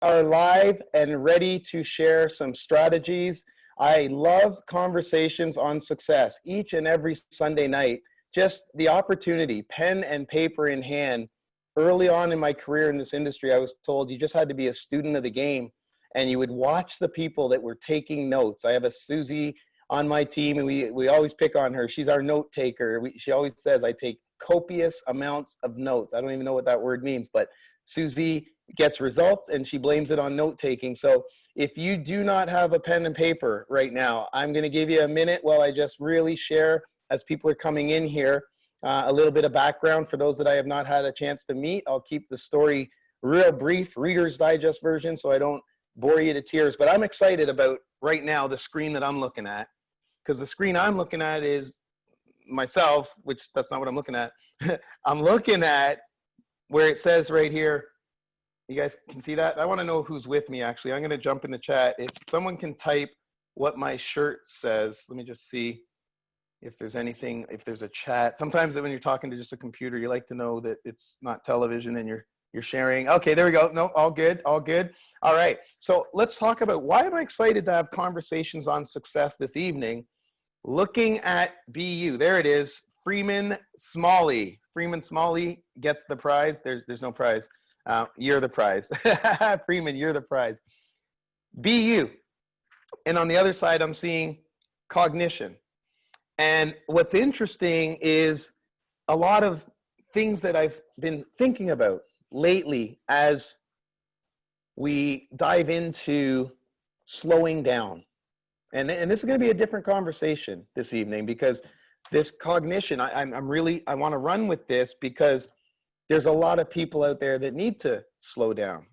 are live and ready to share some strategies. I love conversations on success each and every Sunday night. Just the opportunity, pen and paper in hand. Early on in my career in this industry, I was told you just had to be a student of the game, and you would watch the people that were taking notes. I have a Susie on my team, and we always pick on her. She's our note taker. She always says I take copious amounts of notes. I don't even know what that word means, but Susie gets results and she blames it on note taking. So if you do not have a pen and paper right now, I'm going to give you a minute while I just really share, as people are coming in here, a little bit of background for those that I have not had a chance to meet. I'll keep the story real brief, Reader's Digest version, so I don't bore you to tears. But I'm excited about right now the screen that I'm looking at, because the screen I'm looking at is myself, which that's not what I'm looking at. I'm looking at where it says right here, you guys can see that? I want to know who's with me, actually. I'm going to jump in the chat. If someone can type what my shirt says, let me just see if there's anything, if there's a chat. Sometimes when you're talking to just a computer, you like to know that it's not television and you're sharing. Okay, there we go. No, all good, all good. All right, so let's talk about why am I excited to have conversations on success this evening. Looking at BU, there it is, Freeman Smalley. Freeman Smalley gets the prize. There's no prize. You're the prize. Freeman, you're the prize. BU. And on the other side, I'm seeing cognition. And what's interesting is a lot of things that I've been thinking about lately as we dive into slowing down. And this is going to be a different conversation this evening, because this cognition, I want to run with this because there's a lot of people out there that need to slow down.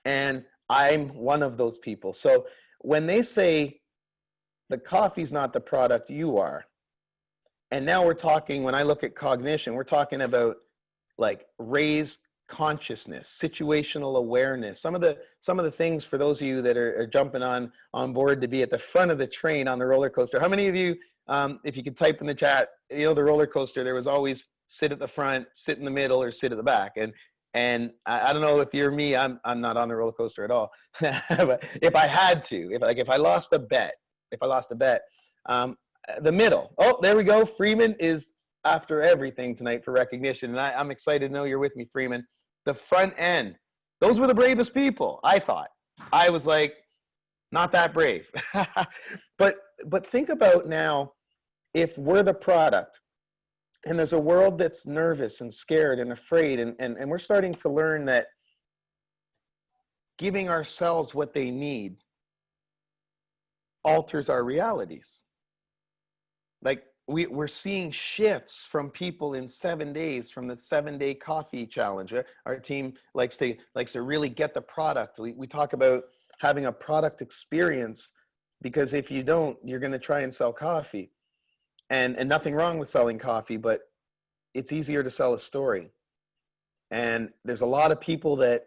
And I'm one of those people. So when they say the coffee's not the product, you are. And now we're talking, when I look at cognition, we're talking about like raised consciousness, situational awareness, some of the things for those of you that are jumping on board to be at the front of the train on the roller coaster. How many of you, if you could type in the chat, you know, the roller coaster, there was always sit at the front, sit in the middle, or sit at the back. And I don't know if you're me, I'm not on the roller coaster at all. But if I had to, if I lost a bet, the middle. Oh, there we go. Freeman is after everything tonight for recognition. And I'm excited to know you're with me, Freeman. The front end. Those were the bravest people, I thought. I was like, not that brave. But think about now, if we're the product, and there's a world that's nervous and scared and afraid, and we're starting to learn that giving ourselves what they need alters our realities. Like we're seeing shifts from people in 7 days from the 7-day coffee challenge. Our team likes to really get the product. We talk about having a product experience, because if you don't, you're going to try and sell coffee. And nothing wrong with selling coffee, but it's easier to sell a story. And there's a lot of people that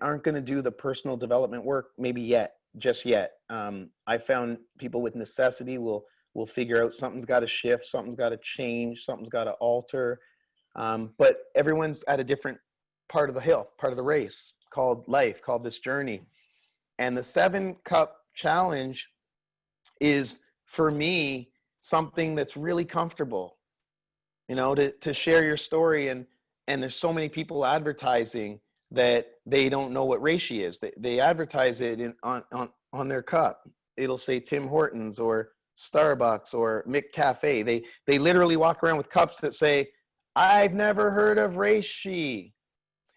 aren't going to do the personal development work maybe just yet. I found people with necessity will figure out something's got to shift, something's got to change, something's got to alter. But everyone's at a different part of the hill, part of the race, called life, called this journey. And the 7-cup challenge is, for me, something that's really comfortable, you know, to share your story. And there's so many people advertising that they don't know what reishi is. They advertise it on their cup. It'll say Tim Hortons or Starbucks or McCafe. They literally walk around with cups that say, I've never heard of reishi.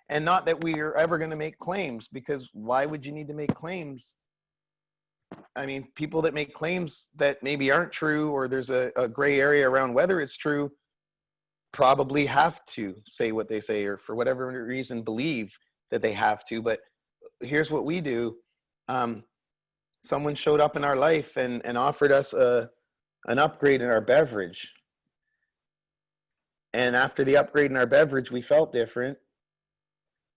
And not that we are ever going to make claims, because why would you need to make claims? I mean, people that make claims that maybe aren't true, or there's a gray area around whether it's true, probably have to say what they say, or for whatever reason believe that they have to. But here's what we do. Someone showed up in our life and offered us an upgrade in our beverage. And after the upgrade in our beverage, we felt different.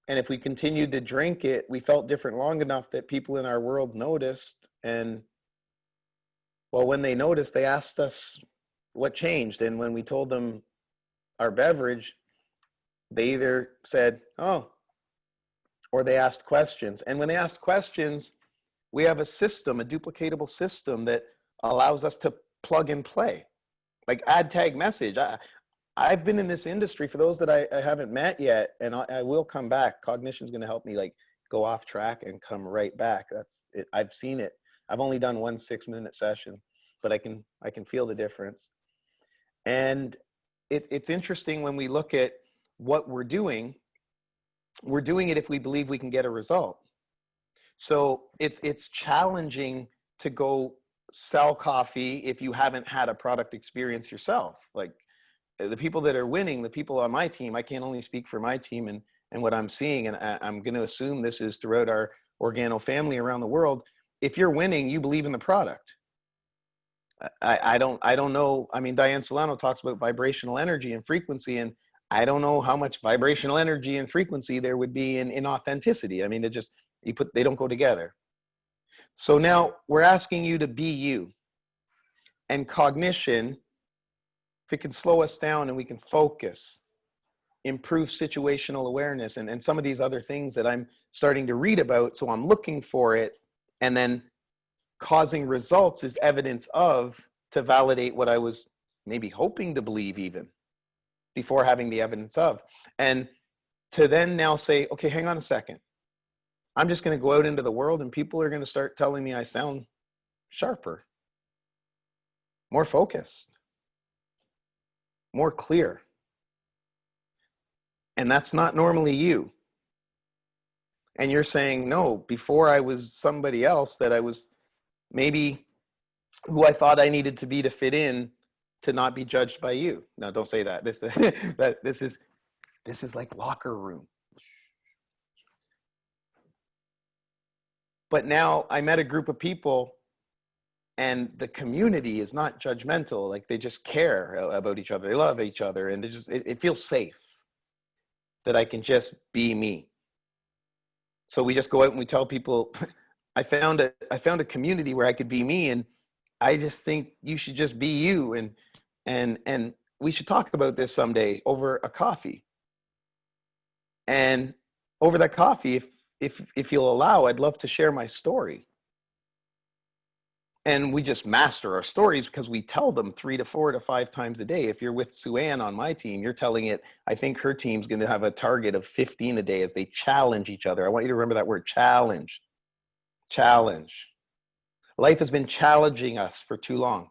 And if we continued to drink it, we felt different long enough that people in our world noticed. And well, when they noticed, they asked us what changed. And when we told them our beverage, they either said, oh, or they asked questions. And when they asked questions, we have a system, a duplicatable system that allows us to plug and play, like add, tag, message. I've been in this industry, for those that I haven't met yet, and I will come back. Cognition is going to help me like go off track and come right back. That's it. I've seen it. I've only done one 6-minute session, but I can feel the difference. And it's interesting when we look at what we're doing it if we believe we can get a result. So it's challenging to go sell coffee if you haven't had a product experience yourself. Like the people that are winning, the people on my team, I can only speak for my team and what I'm seeing, and I'm going to assume this is throughout our Organo family around the world. If you're winning, you believe in the product. I don't know. I mean, Diane Solano talks about vibrational energy and frequency, and I don't know how much vibrational energy and frequency there would be in authenticity. I mean, they don't go together. So now we're asking you to be you. And cognition, if it can slow us down and we can focus, improve situational awareness, and some of these other things that I'm starting to read about. So I'm looking for it, and then causing results is evidence of, to validate what I was maybe hoping to believe even before having the evidence of. And to then now say, okay, hang on a second. I'm just going to go out into the world and people are going to start telling me I sound sharper, more focused, more clear. And that's not normally you. And you're saying, no, before I was somebody else that I was maybe who I thought I needed to be to fit in, to not be judged by you. No, don't say that. This is like locker room. But now I met a group of people and the community is not judgmental. Like they just care about each other. They love each other, and it feels safe that I can just be me. So we just go out and we tell people, I found a community where I could be me, and I just think you should just be you, and we should talk about this someday over a coffee. And over that coffee, if you'll allow, I'd love to share my story. And we just master our stories because we tell them 3 to 4 to 5 times a day. If you're with Sue Ann on my team, you're telling it. I think her team's going to have a target of 15 a day as they challenge each other. I want you to remember that word, challenge. Challenge. Life has been challenging us for too long.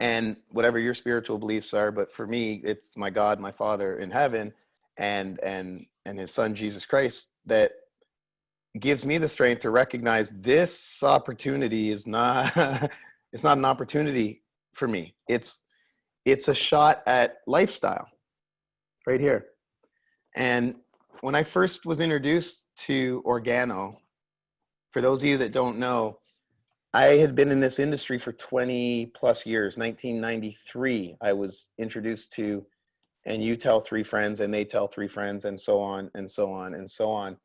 And whatever your spiritual beliefs are, but for me, it's my God, my Father in heaven, and his Son, Jesus Christ, that gives me the strength to recognize this opportunity is not, it's not an opportunity for me. It's a shot at lifestyle right here. And when I first was introduced to Organo, for those of you that don't know, I had been in this industry for 20 plus years. 1993, I was introduced to, and you tell 3 friends and they tell 3 friends, and so on and so on and so on.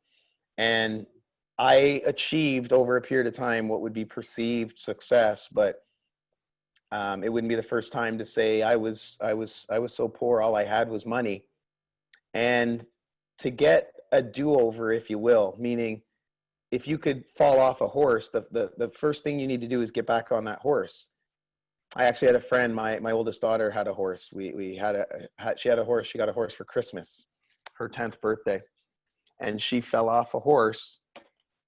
And I achieved over a period of time what would be perceived success, but it wouldn't be the first time to say I was so poor, all I had was money. And to get a do-over, if you will, meaning if you could fall off a horse, the first thing you need to do is get back on that horse. I actually had a friend, my oldest daughter had a horse. She had a horse. She got a horse for Christmas, her 10th birthday. And she fell off a horse.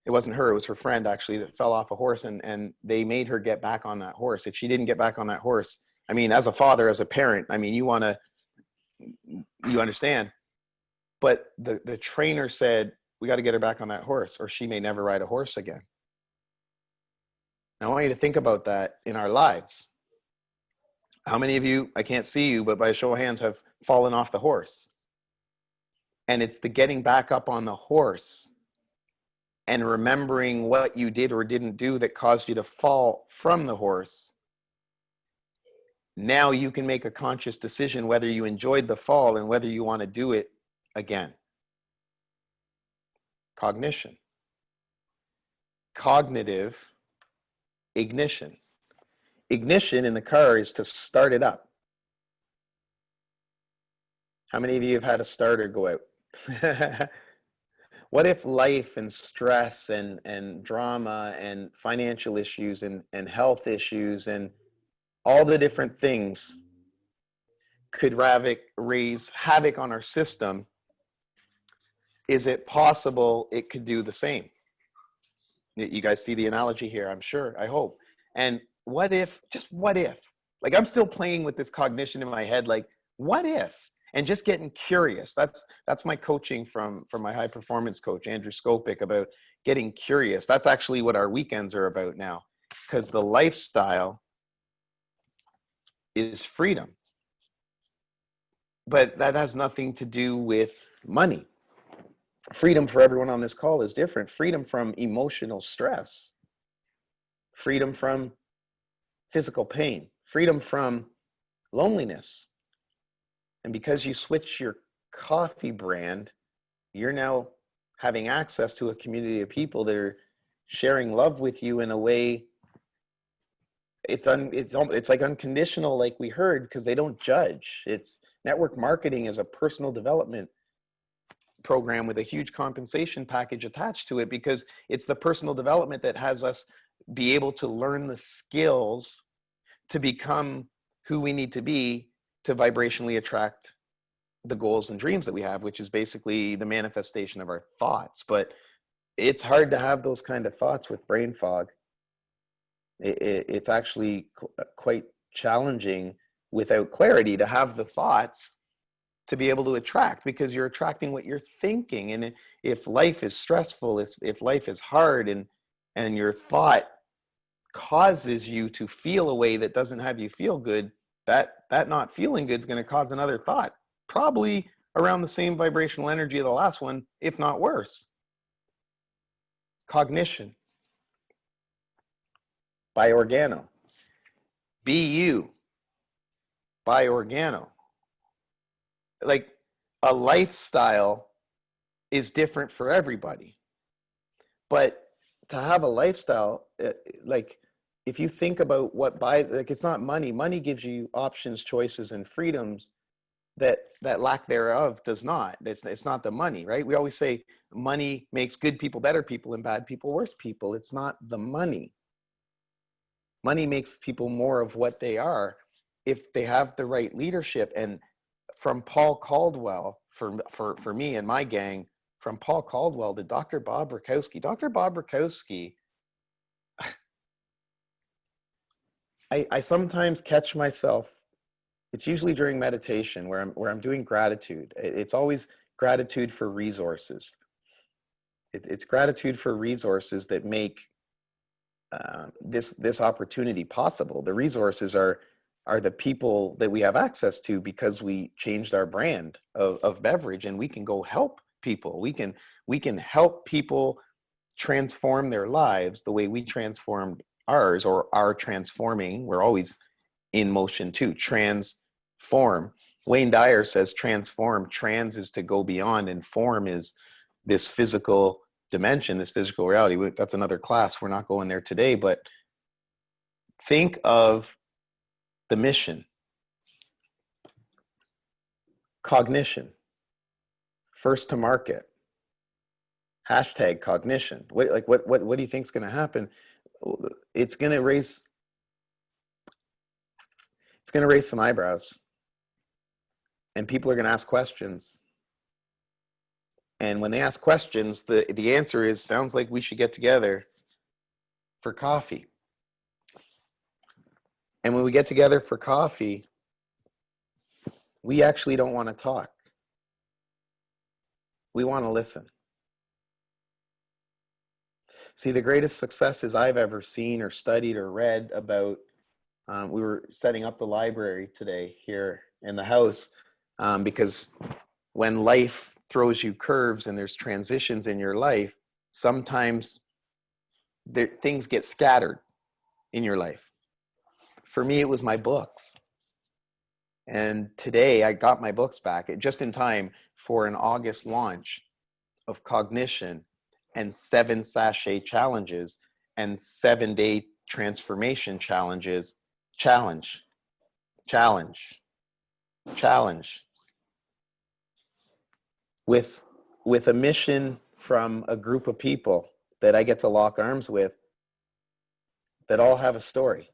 It wasn't her, it was her friend actually that fell off a horse, and they made her get back on that horse. If she didn't get back on that horse, I mean, as a father, as a parent, I mean, you understand. But the trainer said, we got to get her back on that horse or she may never ride a horse again. Now, I want you to think about that in our lives. How many of you, I can't see you, but by a show of hands, have fallen off the horse? And it's the getting back up on the horse and remembering what you did or didn't do that caused you to fall from the horse. Now you can make a conscious decision whether you enjoyed the fall and whether you want to do it again. Cognition. Cognitive ignition. Ignition in the car is to start it up. How many of you have had a starter go out? What if life and stress and drama and financial issues and health issues and all the different things could raise havoc on our system? Is it possible it could do the same? You guys see the analogy here, I'm sure, I hope. And what if, just what if? Like, I'm still playing with this cognition in my head, like, what if? And just getting curious. That's my coaching from my high performance coach, Andrew Skopik, about getting curious. That's actually what our weekends are about now, because the lifestyle is freedom. But that has nothing to do with money. Freedom for everyone on this call is different. Freedom from emotional stress, freedom from physical pain, freedom from loneliness. And because you switch your coffee brand, you're now having access to a community of people that are sharing love with you in a way. It's like unconditional, like we heard, because they don't judge. It's network marketing is a personal development program with a huge compensation package attached to it, because it's the personal development that has us be able to learn the skills to become who we need to be to vibrationally attract the goals and dreams that we have, which is basically the manifestation of our thoughts. But it's hard to have those kind of thoughts with brain fog. It's actually quite challenging without clarity to have the thoughts to be able to attract, because you're attracting what you're thinking. And if life is stressful, if life is hard, and your thought causes you to feel a way that doesn't have you feel good, that not feeling good is going to cause another thought, probably around the same vibrational energy of the last one, if not worse. Cognition by Organo. BU by Organo. Like, a lifestyle is different for everybody. But to have a lifestyle, like, if you think about like, it's not money. Money gives you options, choices, and freedoms that lack thereof does not. It's not the money, right? We always say money makes good people better people and bad people worse people. It's not the money. Money makes people more of what they are if they have the right leadership. And from Paul Caldwell, for me and my gang, from Paul Caldwell to Dr. Bob Rakowski. Dr. Bob Rakowski, I sometimes catch myself, it's usually during meditation where I'm doing gratitude. It's always gratitude for resources. It's gratitude for resources that make this opportunity possible. The resources are the people that we have access to because we changed our brand of beverage, and we can go help people. We can help people transform their lives the way we transformed ours, or are transforming. We're always in motion too. Transform. Wayne Dyer says transform. Trans is to go beyond, and form is this physical dimension, this physical reality. That's another class. We're not going there today, but think of the mission. Cognition. First to market. Hashtag cognition. What do you think is going to happen? It's going to raise some eyebrows, and people are going to ask questions. And when they ask questions, the answer is, sounds like we should get together for coffee. And when we get together for coffee, we actually don't want to talk. We want to listen. See, the greatest successes I've ever seen or studied or read about, we were setting up the library today here in the house, because when life throws you curves and there's transitions in your life, sometimes things get scattered in your life. For me, it was my books. And today I got my books back just in time for an August launch of Cognition and 7 sachet challenges and 7-day transformation challenges. Challenge. With a mission from a group of people that I get to lock arms with that all have a story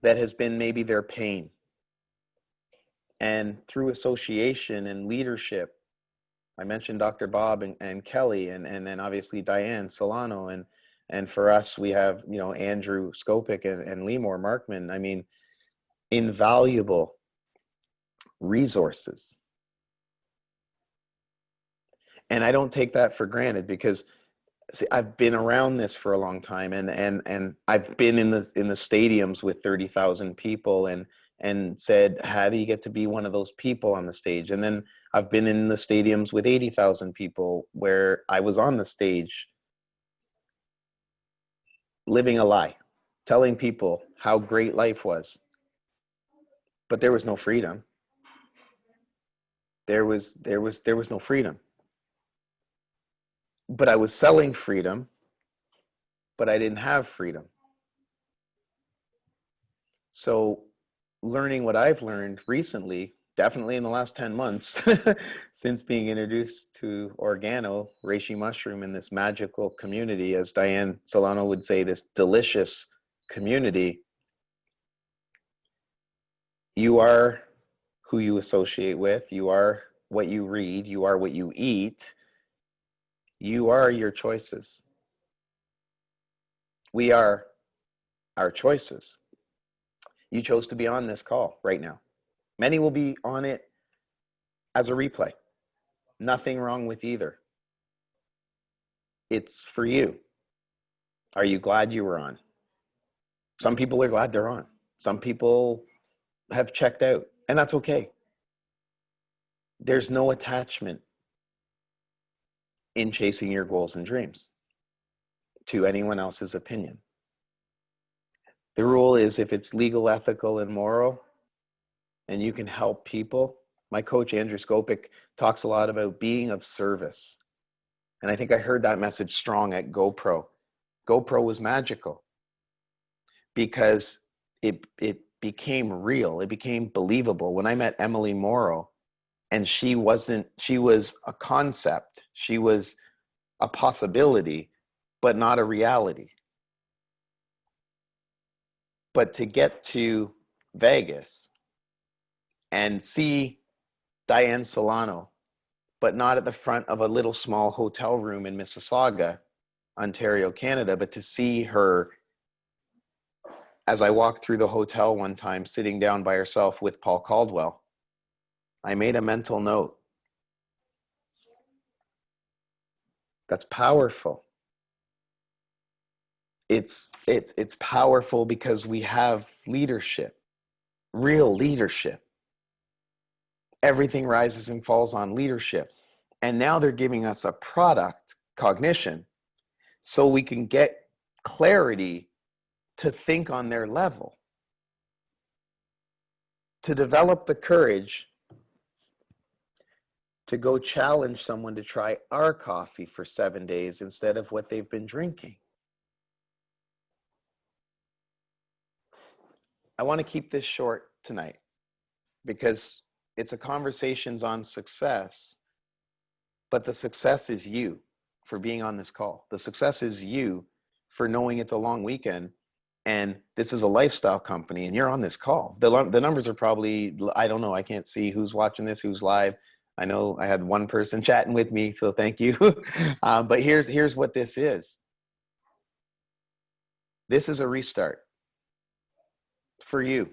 that has been maybe their pain. And through association and leadership, I mentioned Dr. Bob and Kelly, and then obviously Diane Solano, and for us, we have, you know, Andrew Skopik and Lemore Markman. I mean, invaluable resources. And I don't take that for granted, because see, I've been around this for a long time, and I've been in the stadiums with 30,000 people, and said, how do you get to be one of those people on the stage? And then I've been in the stadiums with 80,000 people where I was on the stage living a lie, telling people how great life was. But there was no freedom. There was no freedom. But I was selling freedom, but I didn't have freedom. So learning what I've learned recently, definitely in the last 10 months, since being introduced to organo, reishi mushroom, in this magical community, as Diane Solano would say, this delicious community, you are who you associate with, you are what you read, you are what you eat, you are your choices. We are our choices. You chose to be on this call right now. Many will be on it as a replay. Nothing wrong with either. It's for you. Are you glad you were on? Some people are glad they're on. Some people have checked out, and that's okay. There's no attachment in chasing your goals and dreams to anyone else's opinion. The rule is, if it's legal, ethical, and moral, and you can help people. My coach, Andrew Skopik, talks a lot about being of service. And I think I heard that message strong at GoPro. GoPro was magical because it became real. It became believable. When I met Emily Morrow, and she was a concept. She was a possibility, but not a reality. But to get to Vegas and see Diane Solano, but not at the front of a little small hotel room in Mississauga, Ontario, Canada, but to see her as I walked through the hotel one time, sitting down by herself with Paul Caldwell, I made a mental note. That's powerful. It's powerful because we have leadership, real leadership. Everything rises and falls on leadership. And now they're giving us a product, cognition, so we can get clarity to think on their level, to develop the courage to go challenge someone to try our coffee for 7 days instead of what they've been drinking. I want to keep this short tonight because it's a conversations on success, but the success is you for being on this call. The success is you for knowing it's a long weekend and this is a lifestyle company and you're on this call. The numbers are probably, I don't know, I can't see who's watching this, who's live. I know I had one person chatting with me, so thank you. But here's what this is. This is a restart for you.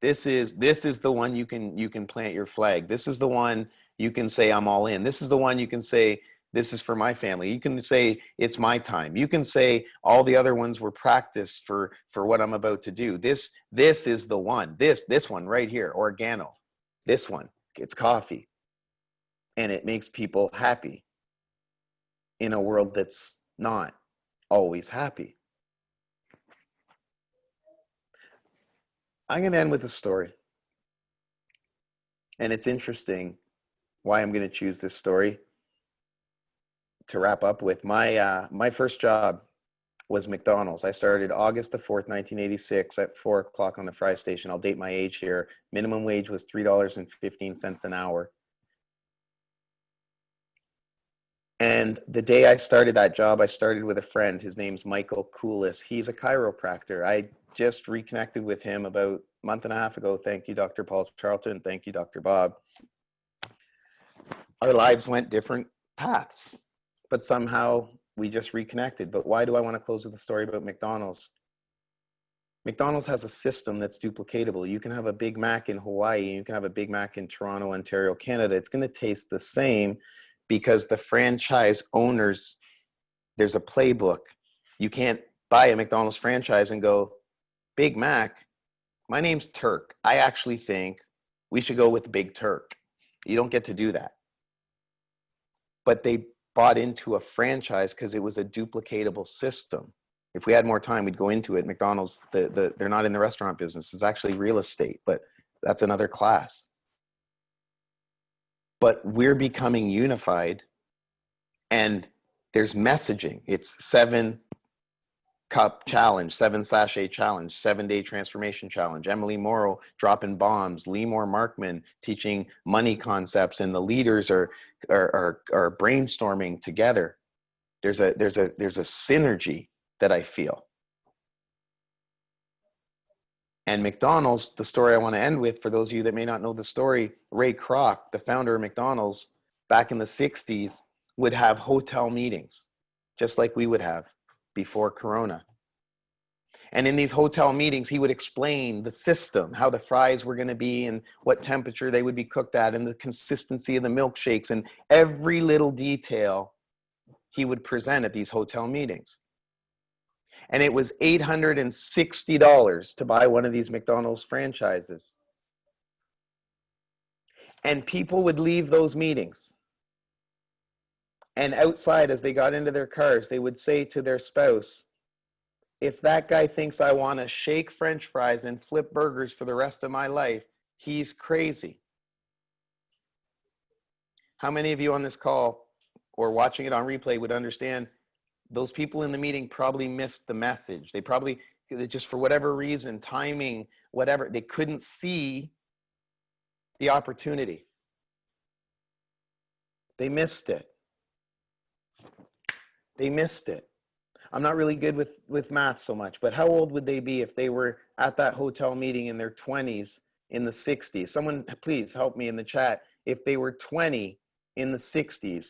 This is the one you can plant your flag. This is the one you can say, I'm all in. This is the one you can say, this is for my family. You can say, it's my time. You can say all the other ones were practice for what I'm about to do. This is the one. This one right here, organo. This one, it's coffee. And it makes people happy in a world that's not always happy. I'm going to end with a story. And it's interesting why I'm going to choose this story to wrap up with. My first job was McDonald's. I started August the 4th, 1986 at 4 o'clock on the fry station. I'll date my age here. Minimum wage was $3.15 an hour. And the day I started that job, I started with a friend. His name's Michael Coolis. He's a chiropractor. I just reconnected with him about a month and a half ago. Thank you, Dr. Paul Charlton. Thank you, Dr. Bob. Our lives went different paths, but somehow we just reconnected. But why do I want to close with a story about McDonald's? McDonald's has a system that's duplicatable. You can have a Big Mac in Hawaii, you can have a Big Mac in Toronto, Ontario, Canada. It's going to taste the same because the franchise owners, there's a playbook. You can't buy a McDonald's franchise and go, Big Mac, my name's Turk. I actually think we should go with Big Turk. You don't get to do that. But they bought into a franchise because it was a duplicatable system. If we had more time, we'd go into it. McDonald's, they're not in the restaurant business. It's actually real estate, but that's another class. But we're becoming unified, and there's messaging. It's 7-cup challenge, 7-sachet challenge, 7-day transformation challenge. Emily Morrow dropping bombs, Lemore Markman teaching money concepts, and the leaders are brainstorming together. There's a synergy that I feel. And McDonald's, the story I want to end with, for those of you that may not know the story, Ray Kroc, the founder of McDonald's, back in the 60s, would have hotel meetings, just like we would have before Corona. And in these hotel meetings, he would explain the system, how the fries were going to be and what temperature they would be cooked at and the consistency of the milkshakes, and every little detail he would present at these hotel meetings. And it was $860 to buy one of these McDonald's franchises. And people would leave those meetings. And outside, as they got into their cars, they would say to their spouse, if that guy thinks I want to shake French fries and flip burgers for the rest of my life, he's crazy. How many of you on this call or watching it on replay would understand those people in the meeting probably missed the message? They probably, just for whatever reason, timing, whatever, they couldn't see the opportunity. They missed it. They missed it. I'm not really good with math so much, but how old would they be if they were at that hotel meeting in their 20s in the 60s? Someone please help me in the chat. If they were 20 in the 60s,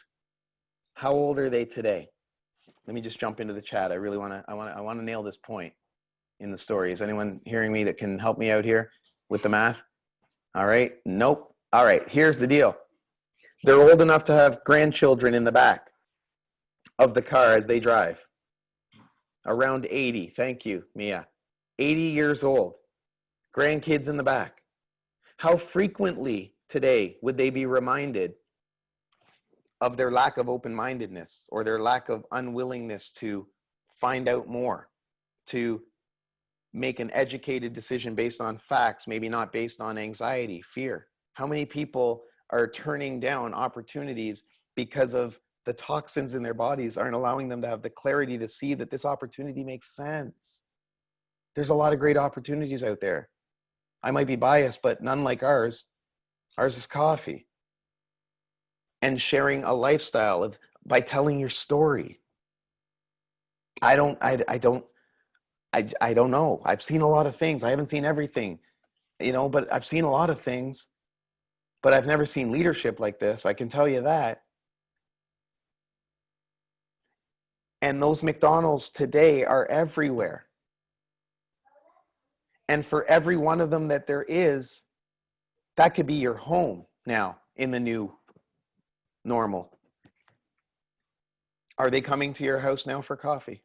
how old are they today? Let me just jump into the chat. I really want to nail this point in the story. Is anyone hearing me that can help me out here with the math? All right. Nope. All right. Here's the deal. They're old enough to have grandchildren in the back of the car as they drive. Around 80. Thank you, Mia. 80 years old. Grandkids in the back. How frequently today would they be reminded of their lack of open-mindedness or their lack of unwillingness to find out more, to make an educated decision based on facts, maybe not based on anxiety, fear? How many people are turning down opportunities because of the toxins in their bodies aren't allowing them to have the clarity to see that this opportunity makes sense? There's a lot of great opportunities out there. I might be biased, but none like ours. Ours is coffee. And sharing a lifestyle by telling your story. I don't know. I've seen a lot of things. I haven't seen everything, but I've seen a lot of things, but I've never seen leadership like this. I can tell you that. And those McDonald's today are everywhere. And for every one of them that there is, that could be your home now in the new normal. Are they coming to your house now for coffee?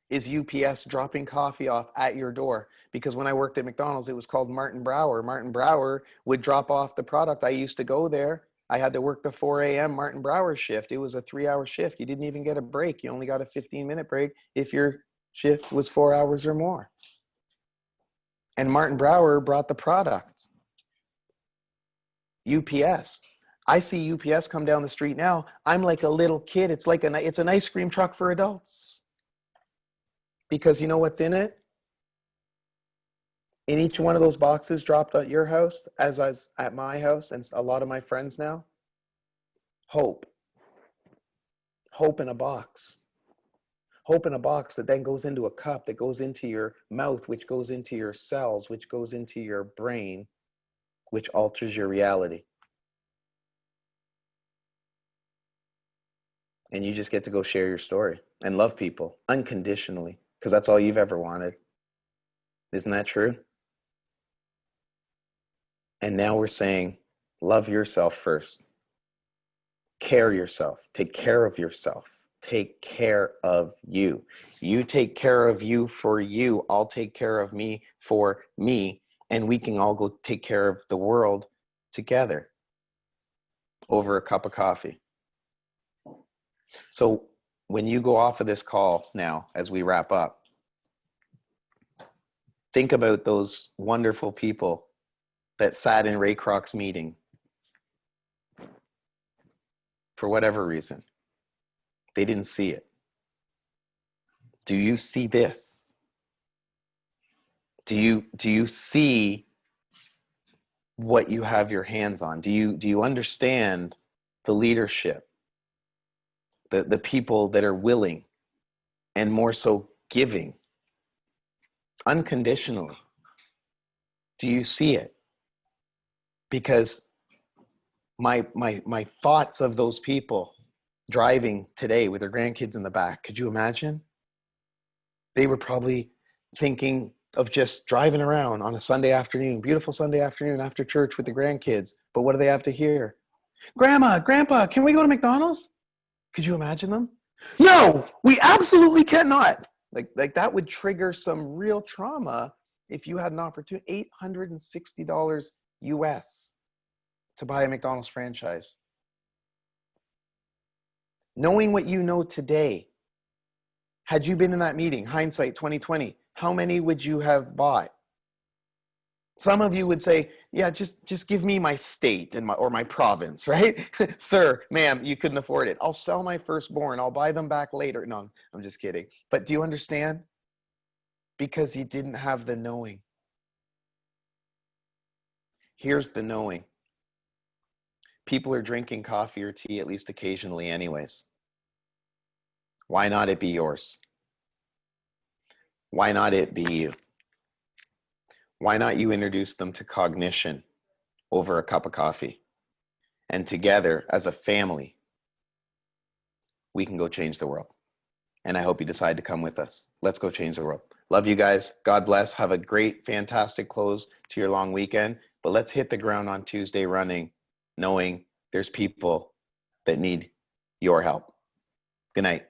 Is UPS dropping coffee off at your door? Because when I worked at McDonald's, it was called Martin Brower. Martin Brower would drop off the product. I used to go there. I had to work the 4 a.m. Martin Brower shift. It was a 3-hour shift. You didn't even get a break. You only got a 15-minute break if your shift was 4 hours or more. And Martin Brower brought the product. UPS. I see UPS come down the street now. I'm like a little kid. It's like it's an ice cream truck for adults. Because you know what's in it? In each one of those boxes dropped at your house, as I was at my house and a lot of my friends now, hope. Hope in a box. Hope in a box that then goes into a cup, that goes into your mouth, which goes into your cells, which goes into your brain, which alters your reality. And you just get to go share your story and love people unconditionally, because that's all you've ever wanted. Isn't that true? And now we're saying, love yourself first. Care yourself. Take care of yourself. Take care of you. You take care of you for you. I'll take care of me for me. And we can all go take care of the world together over a cup of coffee. So when you go off of this call now, as we wrap up, think about those wonderful people that sat in Ray Kroc's meeting for whatever reason. They didn't see it. Do you see this? Do you see what you have your hands on? Do you understand the leadership, the people that are willing and more so giving unconditionally? Do you see it? Because my thoughts of those people driving today with their grandkids in the back, could you imagine? They were probably thinking of just driving around on a Sunday afternoon, beautiful Sunday afternoon after church with the grandkids. But what do they have to hear? Grandma, Grandpa, can we go to McDonald's? Could you imagine them? No, we absolutely cannot. Like that would trigger some real trauma if you had an opportunity, $860 US to buy a McDonald's franchise. Knowing what you know today, had you been in that meeting, hindsight 2020, how many would you have bought? Some of you would say, yeah, just give me my state and my province, right? Sir, ma'am, you couldn't afford it. I'll sell my firstborn. I'll buy them back later. No, I'm just kidding. But do you understand? Because you didn't have the knowing. Here's the knowing. People are drinking coffee or tea at least occasionally anyways. Why not it be yours? Why not it be you? Why not you introduce them to cognition over a cup of coffee? And together, as a family, we can go change the world. And I hope you decide to come with us. Let's go change the world. Love you guys. God bless. Have a great, fantastic close to your long weekend. But let's hit the ground on Tuesday running, knowing there's people that need your help. Good night.